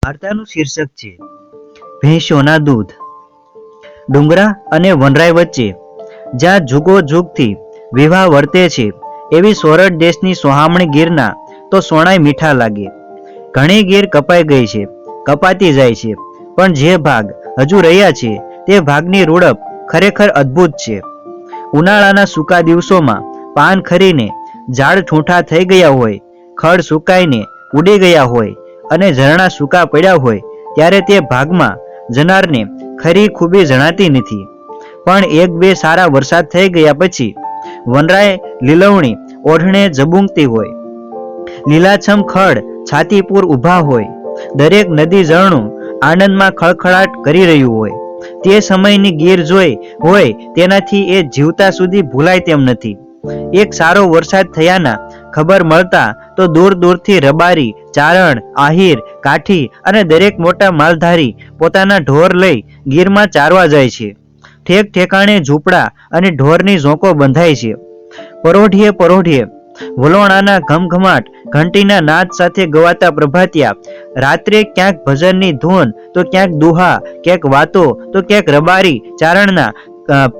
વાર્તાનું શીર્ષક છે ભેંસોના દૂધ। ડુંગરા અને વનરાય વચ્ચે જ્યાં જુગો જુગથી વિવાહ વર્તે છે એવી સોરઠ દેશની સોહામણી ગીરના તો સોણાય મીઠા લાગે। ઘણી ગીર કપાઈ ગઈ છે, કપાતી જાય છે, પણ જે ભાગ હજુ રહ્યા છે તે ભાગની રૂડપ ખરેખર અદ્ભુત છે। ઉનાળાના સૂકા દિવસોમાં પાન ખરીને ઝાડ ઠૂંઠા થઈ ગયા હોય, ખડ સુકાઈને ઉડી ગયા હોય અને ઝરણા સૂકા પડ્યા હોય ત્યારે તે ભાગમાં જનારને ખરી ખૂબી જણાતી નથી। પણ એક બે સારા વરસાદ થઈ ગયા પછી વનરાય લીલવણી ઓઢણે ઝબૂંકતી હોય, લીલાછમ ખડ છાતીપુર ઊભા હોય, દરેક નદી ઝરણું આનંદમાં ખળખળાટ કરી રહ્યું હોય, તે સમયની ગીર જોઈ હોય તેનાથી એ જીવતા સુધી ભૂલાય તેમ નથી। એક સારો વરસાદ થયાના ખબર મળતા તો દૂર દૂરથી રબારી, ચારણ, આહિર, કાઠી અને દરેક મોટા માલધારી પોતાના ઢોર લઈ ગીરમાં ચારવા જાય છે। ઠેક ઠેકાણે ઝૂંપડા અને ઢોરની ઝોંકો બંધાય છે। પરોઢિયે પરોઢિયે વલોણાના ઘમઘમાટ ઘંટીના નાદ સાથે ગવાતા પ્રભાતિયા, રાત્રે ક્યાંક ભજનની ધૂન તો ક્યાંક દુહા, ક્યાંક વાતો તો ક્યાંક રબારી ચારણના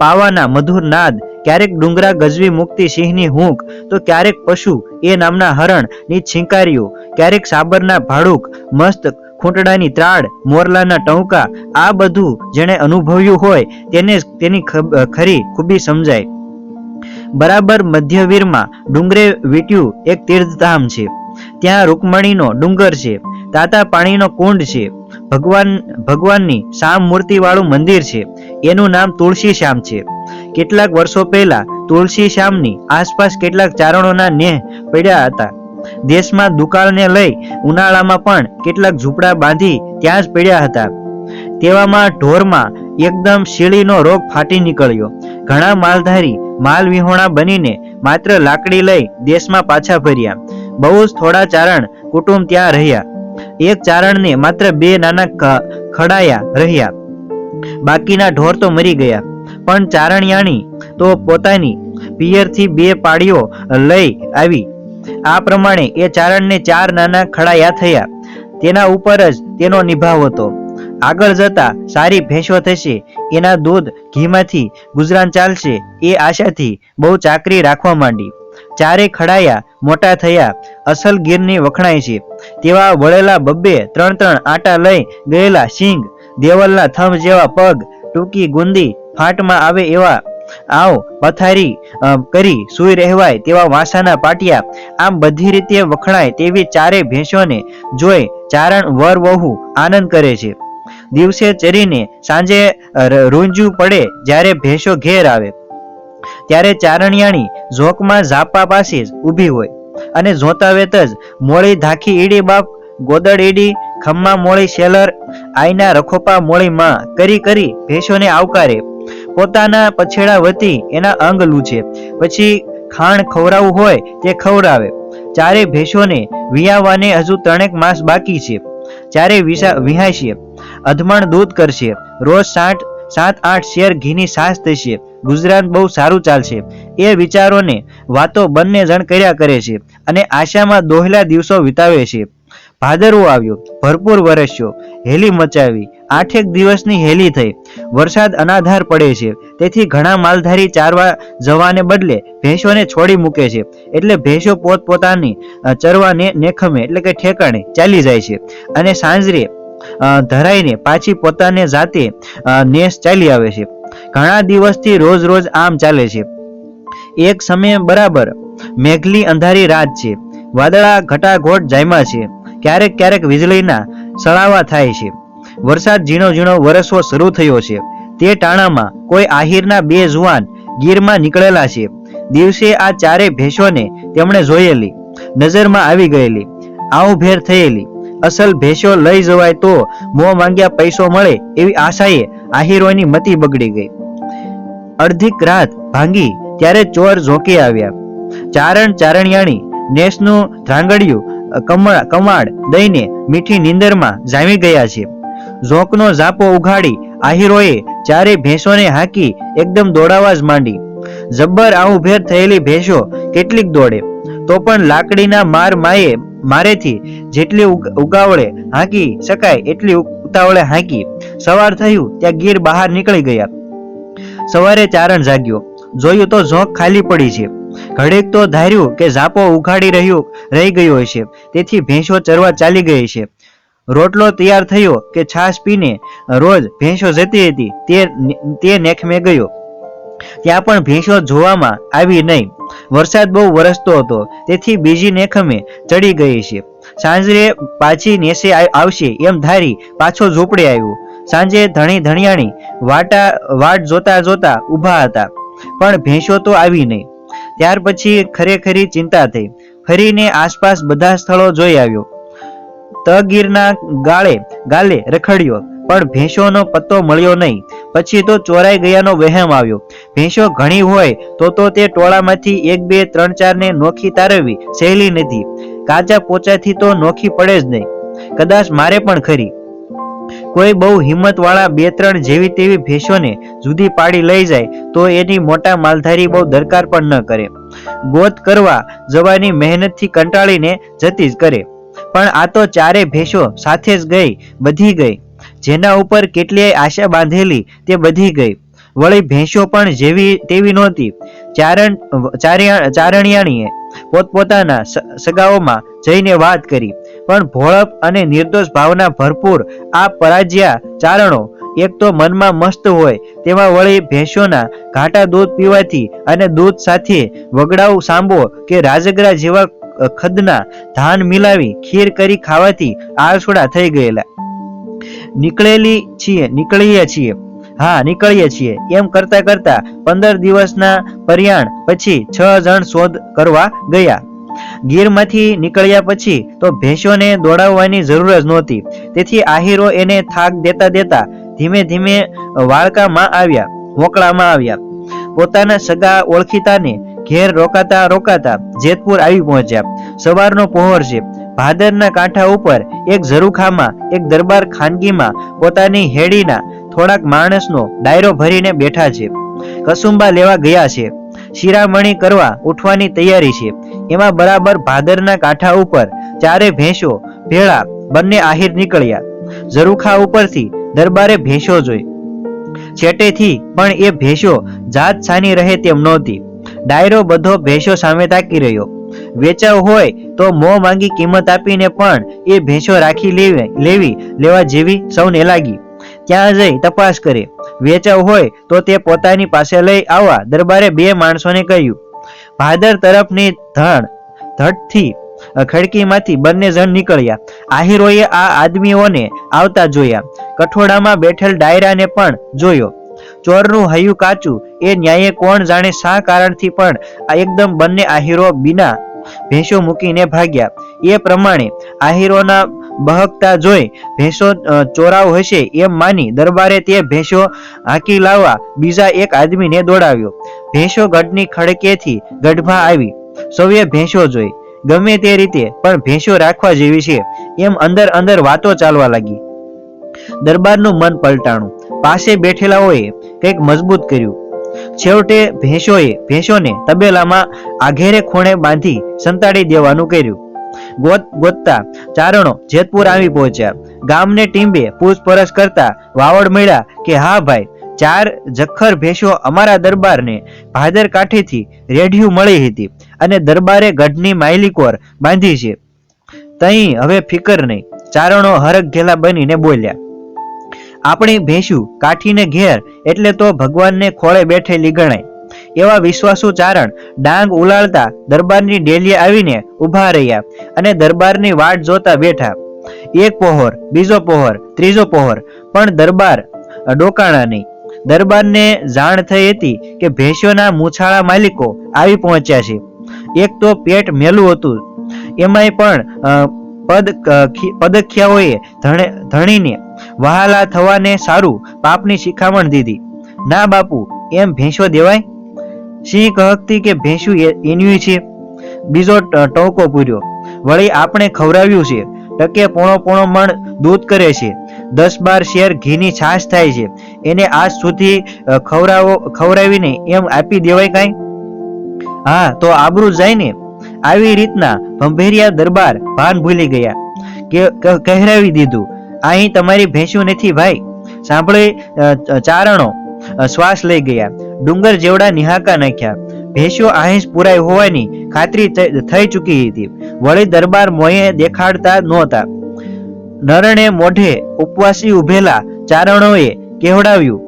પાવાના મધુર નાદ, ક્યારેક ડુંગરા ગજવી મુક્તિ સિંહની હૂંક તો ક્યારેક પશુ એ નામના હરણની છીંકારીઓ, ક્યારેક સાબરના ભાડુક, મસ્ત ખૂંટડાની ત્રાડ, મોરલાના ટહુકા, આ બધું જેણે અનુભવ્યું હોય તેને તેની ખરી ખૂબી સમજાય। બરાબર મધ્યવીરમાં ડુંગરે વીટ્યું એક તીર્થધામ છે। ત્યાં રૂકમણીનો ડુંગર છે, તાતા પાણીનો કુંડ છે, ભગવાનની શામ મૂર્તિ વાળું મંદિર છે, એનું નામ તુલસી શ્યામ છે। કેટલાક વર્ષો પહેલા તુલસી શ્યામની આસપાસ કેટલાક ચારણોના નેહ પડ્યા હતા। દેશમાં દુકાળને લઈ ઉનાળામાં પણ કેટલાક ઝૂંપડા બાંધી ત્યાં જ પડ્યા હતા। તેવામાં ઢોરમાં એકદમ શીળીનો રોગ ફાટી નીકળ્યો। ઘણા માલધારી માલ વિહોણા બનીને માત્ર લાકડી લઈ દેશમાં પાછા ફર્યા। બહુ જ થોડા ચારણ કુટુંબ ત્યાં રહ્યા। એક ચારણને માત્ર બે નાના ખડાયા રહ્યા, બાકીના ઢોર તો મરી ગયા। પણ ચારણિયાણી તો પોતાની પિયરથી બે પાડીઓ લઈ આવી। આ પ્રમાણે એ ચારણને 4 નાના ખડાયા થયા। તેના ઉપર જ તેનો નિભાવ હતો। આગળ જતા સારી ભેંસો થશે, એના દૂધ ઘીમાંથી ગુજરાન ચાલશે એ આશાથી બહુ ચાકરી રાખવા માંડી। 4 ખડાયા મોટા થયા, અસલ ગીરની વખણાય છે તેવા વળેલા 2-3 આટા લઈ ગયેલા સિંગ, દેવલના થંભ જેવા પગ, ટૂંકી ગુંદી ફાટમાં આવે એવા આવ પથારી કરી સૂઈ રહેવાય તેવા વાંસાના પાટિયા, આમ બધી રીતે વખણાય તેવી 4 ભેંસોને જોઈ ચારણ વર વહુ આનંદ કરે છે। દિવસે ચરીને સાંજે રૂંજવું પડે જ્યારે ભેંસો ઘેર આવે ત્યારે ચારણિયાણી ઝોકમાં ઝાપા પાસે જ ઊભી હોય અને જોતા વેત જ મોળી ધાખી ઈડી બાપ, ગોદડ ઈડી, ખમ્મા મોળી શેલર, આઈના રખોપા મોળી માં કરી કરી ભેંસોને આવકારે। પોતાના પછેડા વતી એના અંગ લૂછે, પછી ખાણ ખવડાવવું હોય તે ખવડાવે। 4 ભેંસોને વિયાવાને હજુ 3 માસ બાકી છે। 4 વિહાશે, અધમણ દૂધ કરશે, રોજ 7-8 શેર ઘીની છાશ થશે, ગુજરાન બહુ સારું ચાલશે। એ વિચારોને વાતો બંને જણ કર્યા કરે છે અને આશામાં દોહલા દિવસો વિતાવે છે। ભાદરવો આવ્યો, ભરપૂર વરસ્યો, હેલી મચાવી। 8 દિવસની હેલી થઈ। વરસાદ અનાધાર પડે છે, તેથી ઘણા માલધારી ચારવા જવાને બદલે ભેંસોને છોડી મૂકે છે, એટલે ભેંસો પોતપોતાની ચરવાને નેખમે એટલે કે ઠેકાણે ચાલી જાય છે અને સાંજરે ધરાઈને પાછી પોતાને જાતે નેસ ચાલી આવે છે। ઘણા દિવસથી રોજ રોજ આમ ચાલે છે। એક સમયે બરાબર મેઘલી અંધારી રાત છે, વાદળા ઘટાઘોટ જામ્યા છે, ક્યારેક ક્યારેક વીજળીના સળાવા થાય છે। વરસાદ ઝીણો ઝીણો વરસવો શરૂ થયો છે। તે ટાણામાં કોઈ આહિરના 2 જુવાન ગીરમાં નીકળેલા છે। દિવસે આ 4 ભેંસોને તેમણે જોયેલી, નજરમાં આવી ગયેલી, આઉભેર થયેલી। અસલ ભેંસો લઈ જવાય તો મોં માંગ્યા પૈસો મળે એવી આશાએ આહિરોની મતી બગડી ગઈ। અડધીક રાત ભાંગી ત્યારે ચોર ઝોંકી આવ્યા। ચારણ ચારણિયાણી નેસનું ધ્રાંગડિયું કમાડ દઈને મીઠી નીંદરમાં જામી ગયા છે। ઝોંકનો ઝાપો ઉઘાડી આહિરોએ 4 ભેંસોને હાંકી એકદમ દોડાવા જ માંડી। જબ્બર આઉભેર થયેલી ભેંસો કેટલીક દોડે, તો પણ લાકડીના મારેથી જેટલી ઉગાવળે હાંકી શકાય એટલી ઉતાવળે હાંકી. સવાર થયું ત્યાં ગીર બહાર નીકળી ગયા. સવારે ચારણ જાગ્યો, જોયું તો ઝોંક ખાલી પડી છે. ઘડીક તો ધાર્યું કે ઝાપો ઉઘાડી રહી ગયો હશે, તેથી ભેંસો ચરવા ચાલી ગઈ છે. રોટલો તૈયાર થયો કે છાશ પીને રોજ ભેંસો જતી હતી તે નેખમે ગયો. ત્યાં પણ ભેંસો જોવામાં આવી નહીં. વરસાદ બહુ વરસતો હતો, તેથી બીજી નેખમે ચડી ગઈ છે. સાંજે પાછી નેસે આવશે એમ ધારી પાછો ઝૂંપડે આવ્યો. સાંજે ધણી ધણિયાણી વાટ જોતા જોતા ઊભા હતા, પણ ભેંસો તો આવી નહીં. ત્યાર પછી ખરેખરી ચિંતા થઈ. ફરીને આસપાસ બધા સ્થળો જોઈ આવ્યો. તગીરના ગાલે રખડ્યો, પણ ભેંસોનો પત્તો મળ્યો નહીં. પછી તો ચોરાઈ ગયાનો વહેમ આવ્યો. ભેંસો ઘણી હોય તો તે ટોળામાંથી 1 2 3 4 ને નોખી તારવવી સહેલી નથી. કાચા પોચાથી તો નોખી પડે જ નહીં. કદાચ મારે પણ ખરી. કોઈ બહુ હિંમત વાળા 2 3 જેવી તેવી ભેંસોને જુદી પાડી લઈ જાય તો એની મોટા માલધારી બહુ દરકાર પણ ન કરે. ગોત કરવા જવાની મહેનતથી કંટાળીને જતી જ કરે. પણ આ તો 4 ભેંસો સાથે જ બધી ગઈ. જેના ઉપર કેટલીય આશા બાંધેલી તે બધી ગઈ. વળી ભેંસો પણ જેવી તેવી નહોતી. ચારણિયાણીએ પોતપોતાના સગાઓમાં જઈને વાત કરી, પણ ભોળપ અને નિર્દોષ ભાવના ભરપૂર આ પરાજ્યા ચારણો એક તો મનમાં મસ્ત હોય, તેમાં વળી ભેંસોના ઘાટા દૂધ પીવાથી અને દૂધ સાથે વગડાઉ સાંબો કે રાજગરા જેવા ખદના ધાન મિલાવી ખીર કરી ખાવાથી આળસુડા થઈ ગયેલા. નીકળીએ છીએ એમ કરતા કરતા 15 દિવસના પર્યાણ પછી 6 જણ શોધ કરવા ગયા. ગીરમાંથી નીકળ્યા પછી તો ભેંસોને દોડાવવાની જરૂર જ નહોતી, તેથી આહીરો એને થાક દેતા ધીમે ધીમે મોકળામાં આવ્યા. પોતાના સગા ઓળખીતાને ઘેર રોકાતા જેતપુર આવી પહોંચ્યા. સવારનો પહોર છે. ભાદરના કાંઠા ઉપર એક ઝરૂખામાં એક દરબાર ખાનગીમાં પોતાની હેડીના થોડાક માણસનો ડાયરો ભરીને બેઠા છે. કસુંબા લેવા ગયા છે. શિરામણી કરવા ઉઠવાની તૈયારી છે. એમાં બરાબર ભાદરના કાંઠા ઉપર 4 ભેંસો ભેળા બંને આહિર નીકળ્યા. ઝરૂખા ઉપરથી દરબારે ભેંસો જોઈ. છેટેથી પણ એ ભેંસો જાત છાની રહે તેમ નહોતી. ડાયરો બધો ભેંસો સામે તાકી રહ્યો. વેચાવ હોય તો મોં માંગી કિંમત આપીને પણ એ ભેંસો રાખી લેવા જેવી સૌને લાગી. ત્યાં જઈ તપાસ કરે. વેચાવ હોય તો તે પોતાની પાસે લઈ આવવા દરબારે 2 માણસોને કહ્યું. ભાદર તરફની ધડથી ખડકીમાંથી બંને જણ નીકળ્યા. આહીરોએ આ આદમીઓને આવતા જોયા. કઠોળામાં બેઠેલ ડાયરાને પણ જોયો. ચોરનું હૈયું કાચું એ ન્યાયે કોણ જાણે શા કારણથી પણ આ એકદમ બંને આહીરો બીના ભેંસો મૂકીને ભાગ્યા. એ પ્રમાણે આહીરોના બહકતા જોઈ ભેંસો ચોરાવ હશે એમ માની દરબારે તે ભેંસો હાંકી લાવવા બીજા એક આદમીને દોડાવ્યો. ભેંસો ગઢની ખડકેથી ગઢમાં આવી. સૌએ ભેંસો જોઈ. ગમે તે રીતે પણ ભેંસો રાખવા જેવી છે એમ અંદર વાતો ચાલવા લાગી. દરબારનું મન પલટાણું. પાસે બેઠેલાઓએ કંઈક મજબૂત કર્યું. છેવટે ભેંસોને તબેલામાં આઘેરે ખૂણે બાંધી સંતાડી દેવાનું કર્યું. ગોતતા ચારણો જેતપુર આવી પહોંચ્યા. ગામને ટીંબે પૂછપરછ કરતા વાવડ મળ્યા કે હા ભાઈ, 4 જખર ભેંસો અમારા દરબારને ભાદર કાંઠેથી રેઢિયું મળી હતી અને દરબારે ગઢની માયલીકોર બાંધી છે. તઈ હવે ફિકર નહીં. ચારણો હરખ ઘેલા બનીને બોલ્યા. આપણી ભેંસું કાઠીને ઘેર એટલે તો ભગવાનને ખોળે બેઠેલી ગણાય. એવા વિશ્વાસુ ચારણ ડાંગ ઉલાળતા દરબારની ડેલીએ આવીને ઊભા રહ્યા અને દરબારની વાટ જોતા બેઠા. એક પહોર, બીજો પહોર, ત્રીજો પહોર, પણ દરબાર ડોકાણા નહીં. દરબારને જાણ થઈ હતી કે ભેંસોના મૂછાળા માલિકો આવી પહોંચ્યા છે. એક તો પેટ મેલું હતું, એમાંય પણ પદખ્યાઓએ ધણીને વહાલા થવાને સારું પાપની શિખામણ દીધી. ના બાપુ, એમ ભેંસો દેવાય? સિંહ કહકતી કે ભેંસું એન્યું છે. બીજો ટોકો પૂર્યો. વળી આપણે ખવડાવ્યું છે. ટકે પોણો મણ દૂધ કરે છે. 10-12 શેર ઘીની છાશ થાય છે. એને આજ સુધી ખવડાવીને એમ આપી દેવાય કાંઈ? હા, તો આબરૂ જાય ને. આવી રીતના ભંભેરિયા દરબાર ભાન ભૂલી ગયા કે કહેરાવી દીધું, અહીં તમારી ભેંસું નથી ભાઈ. સાંભળી ચારણો શ્વાસ લઈ ગયા. ડુંગર જેવડા નિહાકા નાખ્યા. ભેંસો અહીં પુરાઈ હોવાની ખાતરી થઈ ચૂકી હતી. વળી દરબાર મોંએ દેખાડતા નહોતા. નરણે મોઢે ઉપવાસી ઉભેલા ચારણોએ કહેવડાવ્યું,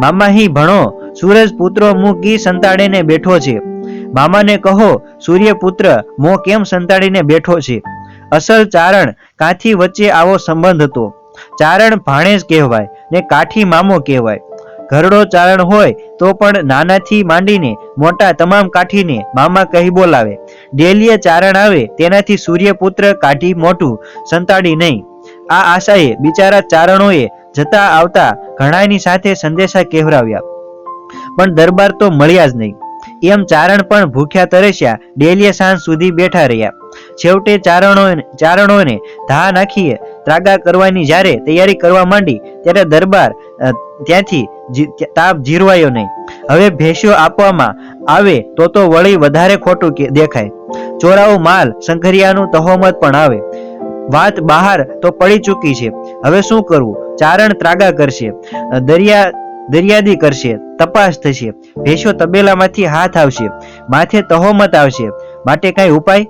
મામાહી ભણો, સૂરજ પુત્રો મૂકી સંતાડીને બેઠો છે. મામાને કહો સૂર્યપુત્ર મો કેમ સંતાડીને બેઠો છે. અસલ ચારણ કાઠી વચ્ચે આવો સંબંધ હતો. ચારણ ભાણેજ કહેવાય ને કાઠી મામો કહેવાય. ઘરડો ચારણ હોય તો પણ નાનાથી માંડીને મોટા તમામ કાઠીને મામા કહી બોલાવે. ડેલીએ ચારણ આવે તેનાથી સૂર્યપુત્ર કાઠી મોટું સંતાડી નહીં. આ આશાએ બિચારા ચારણોએ જતા આવતા ઘણાની સાથે સંદેશા કહેવરાવ્યા, પણ દરબાર તો મળ્યા જ નહીં. એમ ચારણ પણ ભૂખ્યા તરસ્યા ડેલીએ સાંજ સુધી બેઠા રહ્યા. છેવટે ચારણોને ધા નાખીએ ત્રાગા કરવાની જ્યારે તૈયારી કરવા માંડી ત્યારે દરબાર ત્યાંથી તાપ જીરવાયો નહીં. હવે ભેંસો આપવામાં આવે તો વળી વધારે ખોટું દેખાય. ચોરાવો માલ સંઘરિયાનું તહોમત પણ આવે. વાત બહાર તો પડી ચૂકી છે. હવે શું કરવું? ચારણ ત્રાગા કરશે, દરિયાદી કરશે, તપાસ થશે, ભેંસો તબેલામાંથી હાથ આવશે, માથે તહોમત આવશે. માટે કઈ ઉપાય?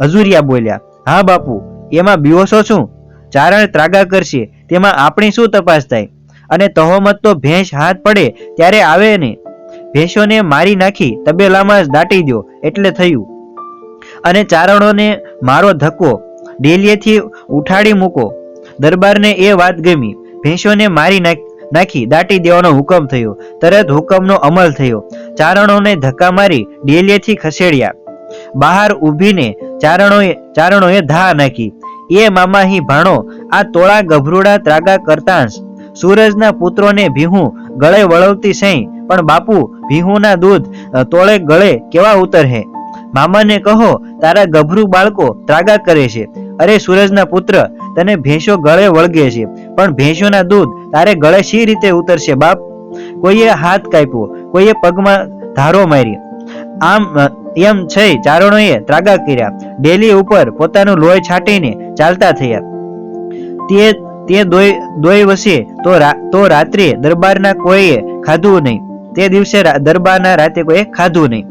હજુરિયા બોલ્યા, હા બાપુ, એમાં બીવોશો શું? ચારણ ત્રાગા કરશે તેમાં આપણી શું તપાસ થાય? અને તહોમત તો ભેંસ હાથ પડે ત્યારે આવે ને. ભેંસોને મારી નાખી તબેલામાં જ દાટી દો એટલે થયું. અને ચારણોને મારો ધક્કો ડેલીએથી ઉઠાડી મૂકો. દરબારને એ વાત ગમી. ભેંસોને મારી નાખી દાટી દેવાનો હુકમ થયો. તરત હુકમનો અમલ થયો. ચારણોને ધક્કા મારી ડેલીએથી ખસેડ્યા. બહાર ઊભીને ચારણોએ ધા નાખી. એ મામાહી ભાણો, આ તોળા ગભરૂડા ત્રાગા કરતાંશ સૂરજના પુત્રોને ભીહું ગળે વળવતી સહી, પણ બાપુ ભીહુંના દૂધ તોળે ગળે કેવા ઉતરહે? મામાને કહો તારા ગભરૂ બાળકો ત્રાગા કરે છે. અરે સૂરજના પુત્ર, તને ભેંસો ગળે વળગે છે, પણ ભેંસોના દૂધ તારે ગળે શી રીતે ઉતરશે બાપ? કોઈએ હાથ કાપ્યો, કોઈએ પગમાં ધારો મારી. આમ એમ છે ચારણોએ ત્રાગા કર્યા. ડેલી ઉપર પોતાનું લોહી છાંટીને ચાલતા થયા. તે દોય વસે તો રાત્રે દરબારના કોઈએ ખાધું નહીં. તે દિવસે દરબારના રાતે કોઈએ ખાધું નહીં.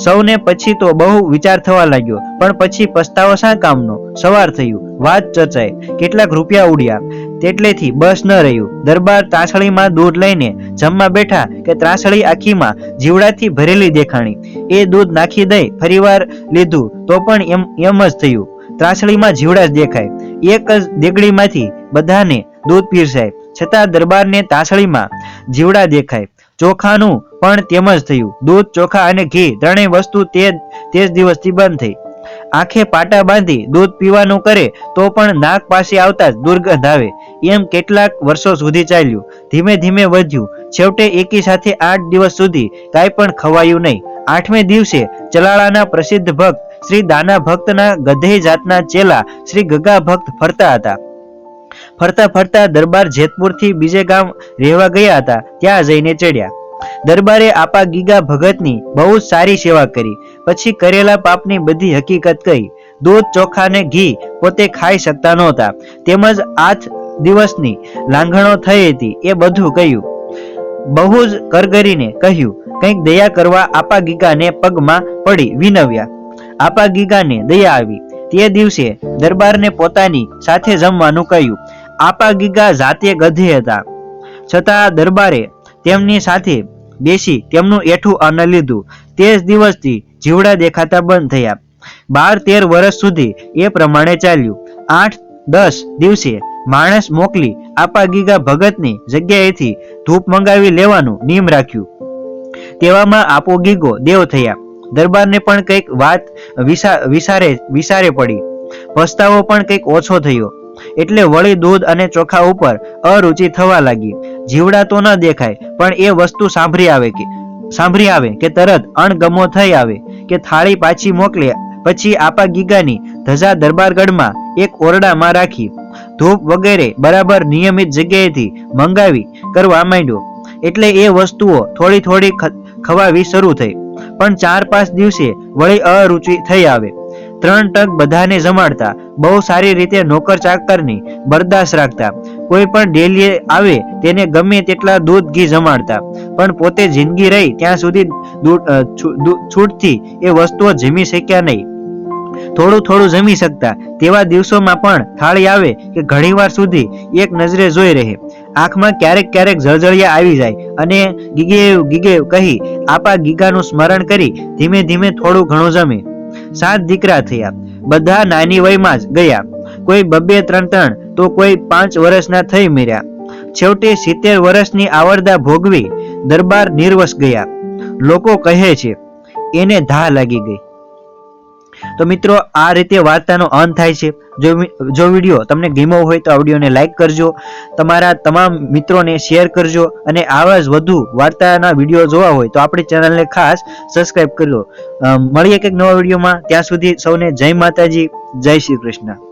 સૌને પછી તો બહુ વિચાર થવા લાગ્યો, પણ પછી પસ્તાવો શા કામનો? સવાર થયું, વાત ચર્ચાઈ, કેટલાક રૂપિયા ઉડ્યા, તેટલેથી બસ ન રહ્યું. દરબાર ત્રાસળીમાં દૂધ લઈને જમવા બેઠા કે ત્રાસળી આખીમાં જીવડાથી ભરેલી દેખાણી. એ દૂધ નાખી દઈ ફરીવાર લીધું તો પણ એમ જ થયું. ત્રાસળીમાં જીવડા જ દેખાય. એક જ દેગડીમાંથી બધાને દૂધ પીરસાય, છતાં દરબારને ત્રાસળીમાં જીવડા દેખાય. ચોખાનું પણ તેમ જ થયું. દૂધ, ચોખા અને ઘી ત્રણેય વસ્તુ તે જ દિવસથી બંધ થઈ. આંખે પાટા બાંધી દૂધ પીવાનું કરે તો પણ નાક પાસે આવતા જ દુર્ગંધ આવે. એમ કેટલાક વર્ષો સુધી ચાલ્યું. ધીમે ધીમે વધ્યું. છેવટે એકી સાથે 8 દિવસ સુધી કાંઈ પણ ખવાયું નહીં. 8મે દિવસે ચલાળાના પ્રસિદ્ધ ભક્ત શ્રી દાના ભક્તના ગધેય જાતના ચેલા શ્રી ગગા ભક્ત ફરતા હતા. ફરતા ફરતા દરબાર જેતપુરથી બીજે ગામ રહેવા ગયા હતા. ત્યાં જઈને ચડ્યા. દરબારે આપા ગીગા ભગતની બહુ જ સારી સેવા કરી. પછી કરેલા પાપની બધી હકીકત કહી. દૂધ, ચોખા ને ઘી પોતે ખાઈ શકતા નહોતા, તેમજ 8 દિવસની લાંઘણો થઈ હતી એ બધું કહ્યું. બહુ જ કરગરીને કહ્યું. કંઈક દયા કરવા આપા ગીગાને પગમાં પડી વિનવ્યા. આપા ગીગાને દયા આવી. તે દિવસે દરબારને પોતાની સાથે જમવાનું કહ્યું. આપા ગીગા જાતે ગધે હતા, છતાં દરબારે તેમની સાથે બેસી તેમનું એઠું અન્ન લીધું. તે જ દિવસથી જીવડા દેખાતા બંધ થયા. 12-13 વર્ષ સુધી એ પ્રમાણે ચાલ્યું. 8-10 દિવસે માણસ મોકલી આપા ગીગા ભગતની જગ્યાએથી ધૂપ મંગાવી લેવાનું નિયમ રાખ્યું. તેવામાં આપો ગીગો દેવ થયા. દરબારને પણ કંઈક વાત વિસારે પડી. પસ્તાવો પણ કંઈક ઓછો થયો. એટલે વળી દૂધ અને ચોખા ઉપર અરુચિ થવા લાગી. જીવડા તો ન દેખાય, પણ એ વસ્તુ સાંભળી આવે કે તરત અણગમો થઈ આવે કે થાળી પાછી મોકલે. પછી આપા ગીગાની ધજા દરબારગઢમાં એક ઓરડામાં રાખી. ધૂપ વગેરે બરાબર નિયમિત જગ્યાએથી મંગાવી કરવા માંડ્યો. એટલે એ વસ્તુઓ થોડી થોડી ખવાવી શરૂ થઈ. પણ 4-5 દિવસે વળી અરુચિ થઈ આવે. 3 ટક બધાને જમાડતા, બહુ સારી રીતે નોકર ચાકરની બરદાસ્ત રાખતા, કોઈ પણ ડેલીએ આવે તેને ગમે તેટલા દૂધ ઘી જમાડતા, પણ પોતે જિંદગી રહી ત્યાં સુધી છૂટથી એ વસ્તુઓ જમી શક્યા નહીં. થોડું થોડું જમી શકતા. તેવા દિવસોમાં પણ થાળી આવે કે ઘણીવાર સુધી એક નજરે જોઈ રહે. આંખમાં ક્યારેક ક્યારેક જળજળિયા આવી જાય અને ગીગે કહી આપા ગીગાનું સ્મરણ કરી ધીમે ધીમે થોડું ઘણું જમે. 7 દીકરા થયા. બધા નાની વયમાં જ ગયા. કોઈ 2-3 તો કોઈ 5 વર્ષના થઈ મર્યા. છેવટે 70 વર્ષની આવરદા ભોગવી દરબાર નિર્વસ ગયા. લોકો કહે છે એને ધાહ લાગી ગઈ. તો મિત્રો, આ રીતે વાર્તાનો અંત થાય છે. જો વિડીયો તમને ગમ્યો હોય તો આ વિડીયોને લાઈક કરજો, તમારા તમામ મિત્રોને શેર કરજો અને આવા જ વધુ વાર્તાના વિડીયો જોવા હોય તો આપણી ચેનલને ખાસ સબસ્ક્રાઇબ કરજો. મળીએ કંઈક નવા વિડીયોમાં. ત્યાં સુધી સૌને જય માતાજી, જય શ્રી કૃષ્ણ.